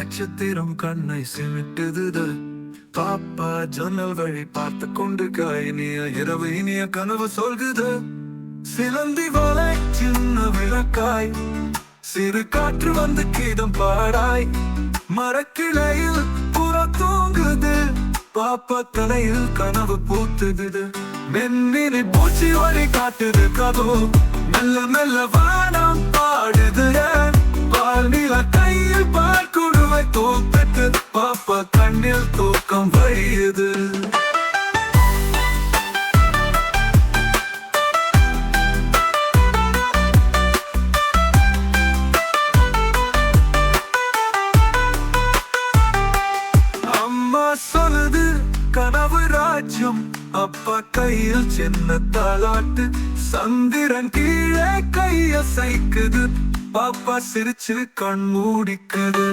நட்சத்திரம் கண்ணை சிமிட்டுது. பாப்பா ஜன்னல் வழி பார்த்து கொண்டு இனிய இரவு இனிய கனவு சொல்குது. சிலந்தி வலை சின்ன விளக்காய், சிறு காற்று வந்து கீதம் பாடாய். மரக்கிளையில் புற தூங்குது, பாப்பா தலையில் கனவு பூத்துது. மென்னினி பூச்சி வழி காட்டுது கதோ, மெல்ல மெல்ல வானம் பாடுது. பால்நில கையில் பால் குடுவை தோப்பெற்று, பாப்பா கண்ணில் தூக்கம் வழியுது. அம்மா சொல்லுது கனவு ராஜ்யம், அப்பா கையில் சின்ன தாலாட்டு. சந்திரன் கீழே கையசைக்குது, பாப்பா சிரிச்சு கண் மூடிக்குது.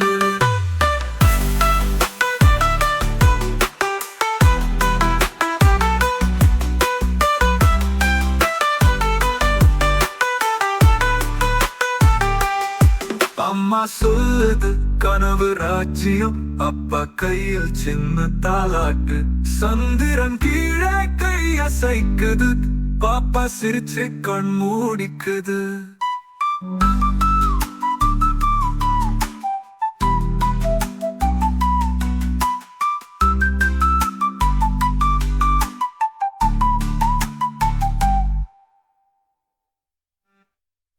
அம்மா சொல்லுது கனவு ராஜ்யம், அப்பா கையில் சின்ன தாலாட்டு. சந்திரன் கீழே கையசைக்குது, பாப்பா சிரிச்சு கண் மூடிக்குது.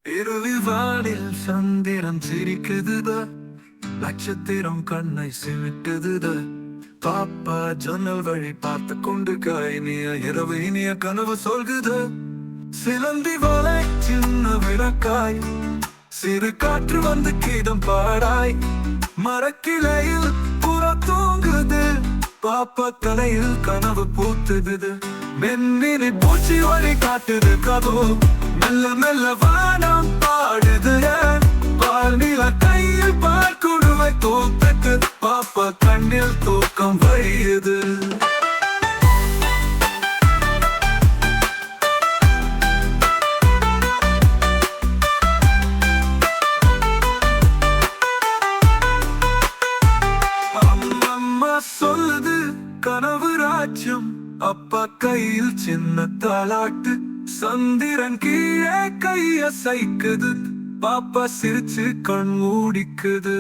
இரவில் வானில் சந்திரன் சிரிக்குது, நட்சத்திரம் கண்ணை சிமிட்டுது. பாப்பா ஜன்னல் வழி பார்த்து கொண்டு இனிய இரவு இனிய கனவு சொல்குது. சிலந்தி வலை சின்ன விளக்காய், சிறு காற்று வந்து கீதம் பாடாய். மரக்கிளையில் புற தூங்குது, பாப்பா தலையில் கனவு பூத்துது. மென்னினி பூச்சி வழி காட்டுது கதோ, மெல்ல மெல்ல வானம் பாடுது. பால்நில கையில் பால் குடுவை தோப்பெற்று, பாப்பா கண்ணில் தூக்கம் வழியுது. அம்மா சொல்லுது கனவு ராஜ்யம், அப்பா கையில் சின்ன தாலாட்டு. சந்திரன் கீழே கையசைக்குது, பாப்பா சிரிச்சு கண் மூடிக்குது.